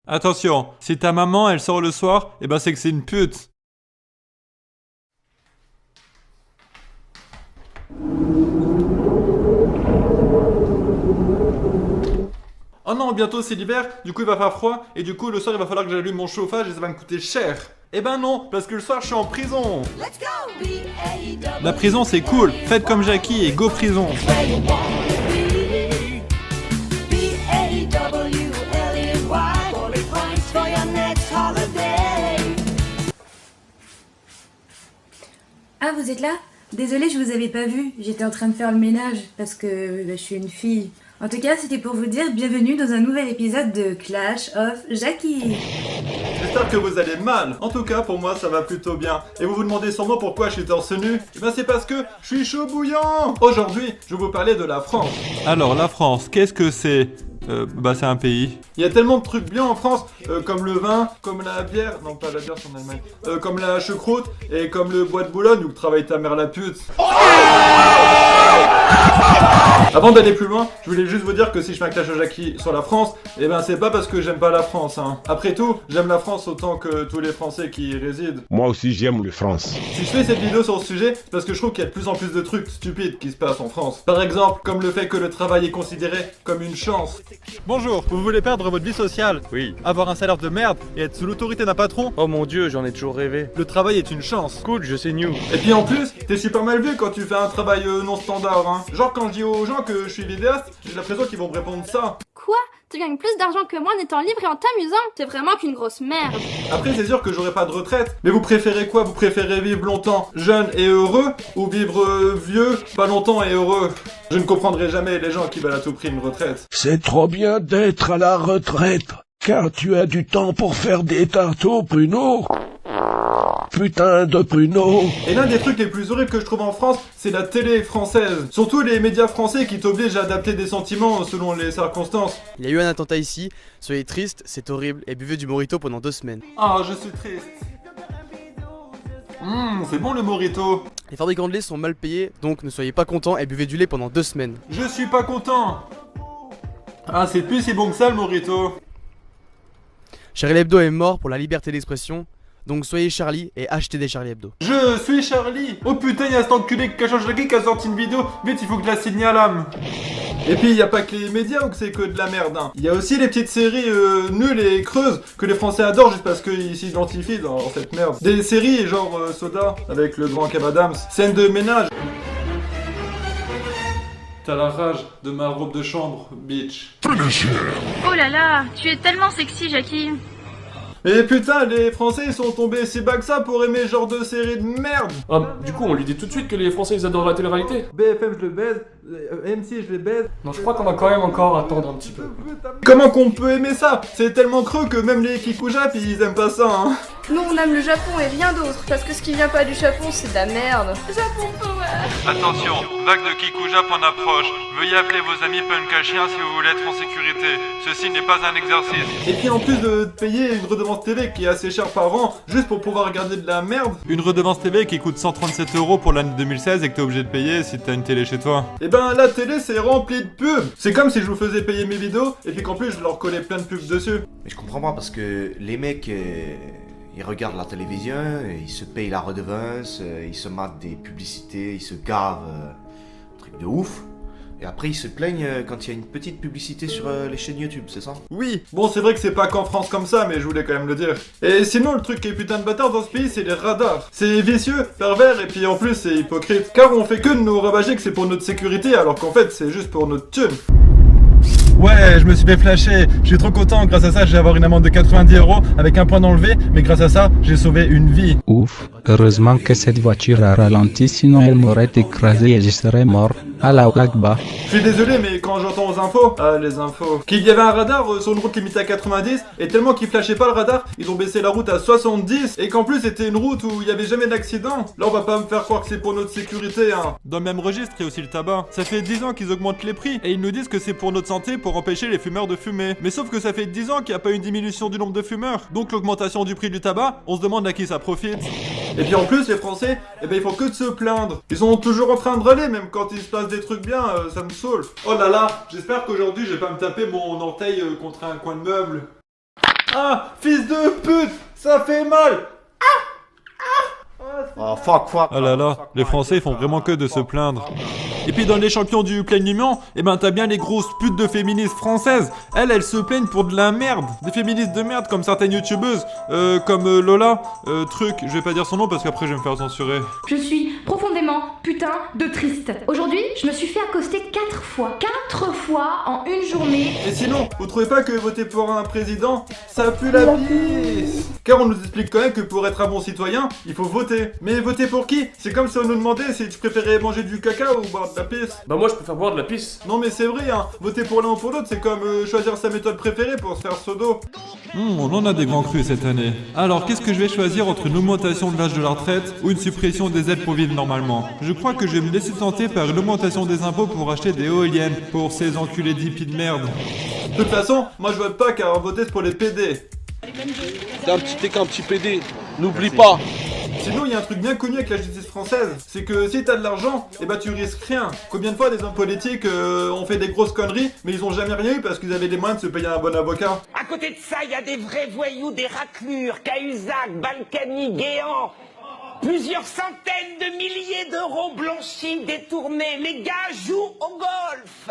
Attention, si ta maman elle sort le soir, eh ben c'est que c'est une pute. Oh non, bientôt c'est l'hiver, du coup il va faire froid, et du coup le soir il va falloir que j'allume mon chauffage et ça va me coûter cher. Eh ben non, parce que le soir je suis en prison. La prison c'est cool, faites comme Jackie et go prison. Ah, vous êtes là? Désolée, je vous avais pas vu. J'étais en train de faire le ménage parce que je suis une fille. En tout cas, c'était pour vous dire bienvenue dans un nouvel épisode de Clash of Jackie. J'espère que vous allez mal. En tout cas, pour moi, ça va plutôt bien. Et vous vous demandez sûrement pourquoi je suis torse nu? Eh ben, c'est parce que je suis chaud bouillant. Aujourd'hui, je vais vous parler de la France. Alors, la France, qu'est-ce que c'est? C'est un pays. Il y a tellement de trucs bien en France, comme le vin, comme la bière, non pas la bière c'est en Allemagne, comme la choucroute et comme le bois de Boulogne où travaille ta mère la pute. Avant d'aller plus loin, je voulais juste vous dire que si je fais un clash of Jackie sur la France, eh ben c'est pas parce que j'aime pas la France, hein. Après tout, j'aime la France autant que tous les Français qui y résident. Moi aussi j'aime le France. Si je fais cette vidéo sur ce sujet, c'est parce que je trouve qu'il y a de plus en plus de trucs stupides qui se passent en France. Par exemple, comme le fait que le travail est considéré comme une chance. Bonjour, vous voulez perdre votre vie sociale? Oui. Avoir un salaire de merde et être sous l'autorité d'un patron? Oh mon dieu, j'en ai toujours rêvé. Le travail est une chance. Cool, je sais new. Et puis en plus, t'es super mal vu quand tu fais un travail non standard, hein. Genre quand je dis aux gens que je suis vidéaste, j'ai l'impression qu'ils vont me répondre ça. Quoi? Tu gagnes plus d'argent que moi en étant libre et en t'amusant? T'es vraiment qu'une grosse merde. Après c'est sûr que j'aurai pas de retraite, mais vous préférez quoi? Vous préférez vivre longtemps, jeune et heureux, ou vivre vieux, pas longtemps et heureux? Je ne comprendrai jamais les gens qui veulent à tout prix une retraite. C'est trop bien d'être à la retraite, car tu as du temps pour faire des tartes aux pruneaux. Putain de pruneaux. Et l'un des trucs les plus horribles que je trouve en France, c'est la télé française. Surtout les médias français qui t'obligent à adapter des sentiments selon les circonstances. Il y a eu un attentat ici, soyez tristes, c'est horrible, et buvez du mojito pendant 2 semaines. Ah, je suis triste. C'est bon le mojito. Les fabricants de lait sont mal payés, donc ne soyez pas contents et buvez du lait pendant 2 semaines. Je suis pas content. Ah, c'est plus si bon que ça le mojito. Charlie Hebdo est mort pour la liberté d'expression, donc soyez Charlie et achetez des Charlie Hebdo. Je suis Charlie. Oh putain, y'a cet enculé de Clash of Jackie qui a sorti une vidéo. Vite, il faut que je la signale. Et puis, y a pas que les médias ou que c'est que de la merde, hein. Y a aussi les petites séries nulles et creuses que les Français adorent juste parce qu'ils s'identifient dans cette merde. Des séries genre Soda avec le grand Kev Adams. Scène de ménage. T'as la rage de ma robe de chambre, bitch. Oh là là, tu es tellement sexy, Jackie. Et putain, les Français ils sont tombés si bas que ça pour aimer ce genre de série de merde. Ah, du coup, on lui dit tout de suite que les Français ils adorent la télé-réalité. BFM je le baise, MC je les baise. Non, je crois qu'on va quand même encore attendre un petit peu. Comment qu'on peut aimer ça? C'est tellement creux que même les Kikujap ils aiment pas ça, hein. Nous on aime le Japon et rien d'autre, parce que ce qui vient pas du Japon c'est de la merde. Japon Power. Attention, vague de Kikujap en approche. Veuillez appeler vos amis punk à chien si vous voulez être en sécurité. Ceci n'est pas un exercice. Et puis en plus de payer une redevance TV qui est assez chère par an, juste pour pouvoir regarder de la merde. Une redevance TV qui coûte 137 € pour l'année 2016 et que t'es obligé de payer si t'as une télé chez toi. Et ben la télé c'est rempli de pubs. C'est comme si je vous faisais payer mes vidéos et puis qu'en plus je leur collais plein de pubs dessus. Mais je comprends pas parce que les mecs, ils regardent la télévision, ils se payent la redevance, ils se matent des publicités, ils se gavent, un truc de ouf. Et après ils se plaignent quand il y a une petite publicité sur les chaînes YouTube, c'est ça? Oui, bon c'est vrai que c'est pas qu'en France comme ça, mais je voulais quand même le dire. Et sinon le truc qui est putain de bâtard dans ce pays, c'est les radars. C'est vicieux, pervers, et puis en plus c'est hypocrite. Car on fait que de nous ravager que c'est pour notre sécurité, alors qu'en fait c'est juste pour notre thune. Ouais, je me suis fait flasher. Je suis trop content. Grâce à ça, je vais avoir une amende de 90 € avec un point d'enlevé. Mais grâce à ça, j'ai sauvé une vie. Ouf, heureusement que cette voiture a ralenti, sinon elle m'aurait écrasé et je serais mort. Allah Akbar. Je suis désolé, mais quand j'entends aux infos, les infos, qu'il y avait un radar sur une route limitée à 90, et tellement qu'ils flashaient pas le radar, ils ont baissé la route à 70, et qu'en plus c'était une route où il y avait jamais d'accident. Là, on va pas me faire croire que c'est pour notre sécurité, hein. Dans le même registre, il y a aussi le tabac. Ça fait 10 ans qu'ils augmentent les prix, et ils nous disent que c'est pour notre santé, pour empêcher les fumeurs de fumer. Mais sauf que ça fait 10 ans qu'il n'y a pas une diminution du nombre de fumeurs. Donc l'augmentation du prix du tabac, on se demande à qui ça profite. Et puis en plus, les Français, eh ben ils font que de se plaindre. Ils sont toujours en train de râler, même quand il se passe des trucs bien, ça me saoule. Oh là là, j'espère qu'aujourd'hui je vais pas me taper mon orteil contre un coin de meuble. Ah, fils de pute, ça fait mal. Oh, fuck. Ah là là, les Français font vraiment que de se plaindre. Et puis dans les champions du plaignement, eh ben t'as bien les grosses putes de féministes françaises. Elles se plaignent pour de la merde. Des féministes de merde comme certaines youtubeuses, comme Lola, truc, je vais pas dire son nom parce qu'après je vais me faire censurer. Je suis profondément putain de triste. Aujourd'hui, je me suis fait accoster 4 fois. 4 fois en une journée. Et sinon, vous trouvez pas que voter pour un président, ça pue la pisse? Car on nous explique quand même que pour être un bon citoyen, il faut voter. Mais voter pour qui? C'est comme si on nous demandait si tu préférais manger du caca ou boire de la pisse. Bah moi je préfère boire de la pisse. Non mais c'est vrai, hein, voter pour l'un ou pour l'autre, c'est comme choisir sa méthode préférée pour se faire sodo. On en a des grands crus cette année. Alors qu'est-ce que je vais choisir entre une augmentation de l'âge de la retraite ou une suppression des aides pour vivre normalement? Je crois que je vais me laisser tenter par une augmentation des impôts pour acheter des éoliennes pour ces enculés d'hippies de merde. De toute façon, moi je vote pas car voter c'est pour les PD. T'es un petit PD, n'oublie pas. Sinon, il y a un truc bien connu avec la justice française, c'est que si t'as de l'argent, eh ben tu risques rien. Combien de fois des hommes politiques ont fait des grosses conneries, mais ils ont jamais rien eu parce qu'ils avaient les moyens de se payer un bon avocat. À côté de ça, il y a des vrais voyous, des raclures, Cahuzac, Balkany, Guéant. Plusieurs centaines de milliers d'euros blanchis, détournés. Les gars jouent au golf.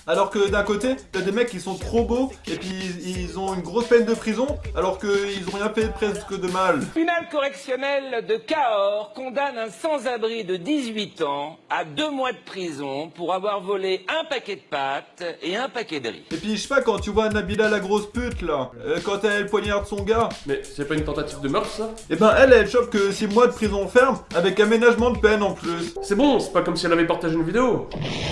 Alors que d'un côté, t'as des mecs qui sont trop beaux et puis ils ont une grosse peine de prison alors qu'ils ont rien fait presque de mal. Tribunal correctionnel de Cahors condamne un sans-abri de 18 ans à 2 mois de prison pour avoir volé un paquet de pâtes et un paquet de riz. Et puis je sais pas, quand tu vois Nabila la grosse pute là, quand elle poignarde son gars. Mais c'est pas une tentative de meurtre ça? Et ben elle chope que 6 mois de prison ferme avec aménagement de peine en plus. C'est bon, c'est pas comme si elle avait partagé une vidéo.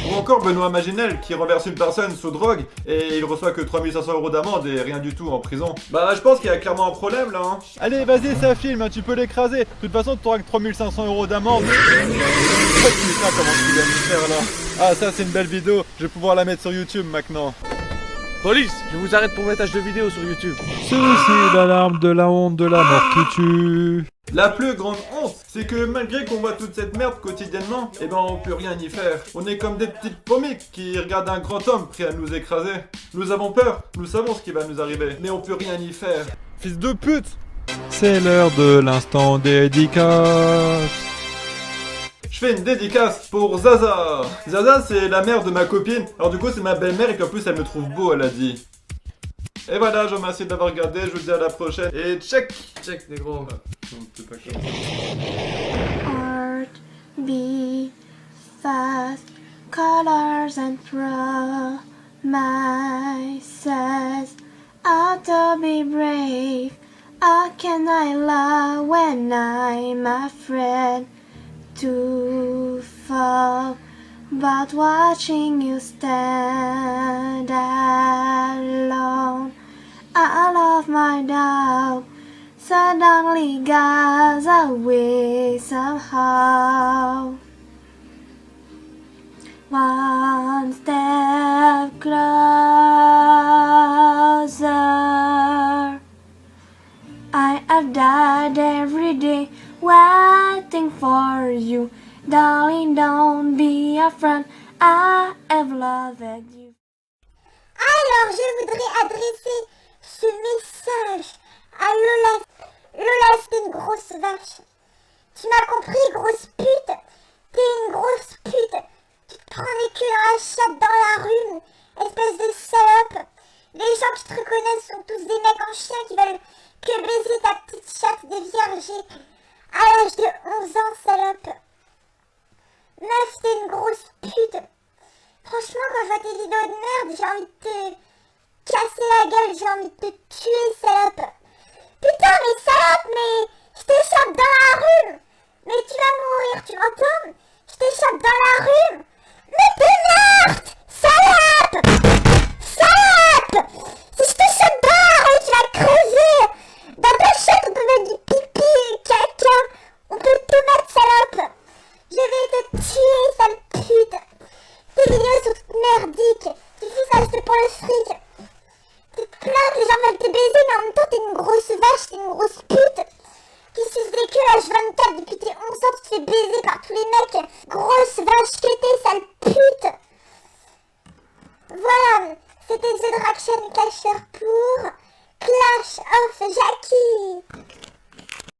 Ou encore Benoît Maginel qui renverse une personne sous drogue et il reçoit que 3500 € d'amende et rien du tout en prison. Bah je pense qu'il y a clairement un problème là hein. Allez vas-y ça filme, hein, tu peux l'écraser. De toute façon tu auras que 3500 € d'amende. Putain comment tu viens de faire là. Ah ça c'est une belle vidéo, je vais pouvoir la mettre sur YouTube maintenant. Police, je vous arrête pour mettage de vidéo sur YouTube. Ceci l'alarme de la honte de la mort qui tue. La plus grande honte, c'est que malgré qu'on voit toute cette merde quotidiennement, eh ben on peut rien y faire. On est comme des petites pomiques qui regardent un grand homme prêt à nous écraser. Nous avons peur, nous savons ce qui va nous arriver, mais on peut rien y faire. Fils de pute! C'est l'heure de l'instant dédicace. Je fais une dédicace pour Zaza. Zaza c'est la mère de ma copine, alors du coup c'est ma belle-mère et qu'en plus elle me trouve beau elle a dit. Et voilà, je vous remercie d'avoir regardé, je vous dis à la prochaine et check. Check négro. Art, be fast, colors and promises. Ought to be brave. How can I love when I'm afraid to fall? But watching you stand alone, all of my doubt suddenly goes away somehow. One step closer. I have died every day waiting for you. Darling, don't be afraid, I have loved you. Alors, je voudrais adresser ce message à Lola. Lola, c'est une grosse vache. Tu m'as compris, grosse pute? T'es une grosse pute. Tu te prends les queues dans la chatte dans la rue, espèce de salope. Les gens qui te reconnaissent sont tous des mecs en chien qui veulent que baiser ta petite chatte déviergée à l'âge de 11 ans, salope. Meuf, t'es une grosse pute. Franchement, quand je vois tes vidéos de merde, j'ai envie de te casser la gueule, j'ai envie de te tuer, salope. Putain, mais salope, mais je t'échappe dans la rue. Mais tu vas mourir, tu m'entends? Je t'échappe dans la rue. Mais t'es morte, salope. Salope. Si je t'échappe dans la rue, tu vas creuser. Dans ta chatte, on peut mettre du pipi, caca. On peut tout mettre, salope. Je vais te tuer, sale pute. Tes vidéos sont toutes merdiques. Tu fais ça juste pour le fric. Tu te plains que les gens veulent te baiser, mais en même temps t'es une grosse vache, t'es une grosse pute. Qui suce des queues H24 depuis tes 11 ans, tu te fais baiser par tous les mecs. Grosse vache que t'es, sale pute. Voilà, c'était The Draction Cacher pour Clash of Jackie.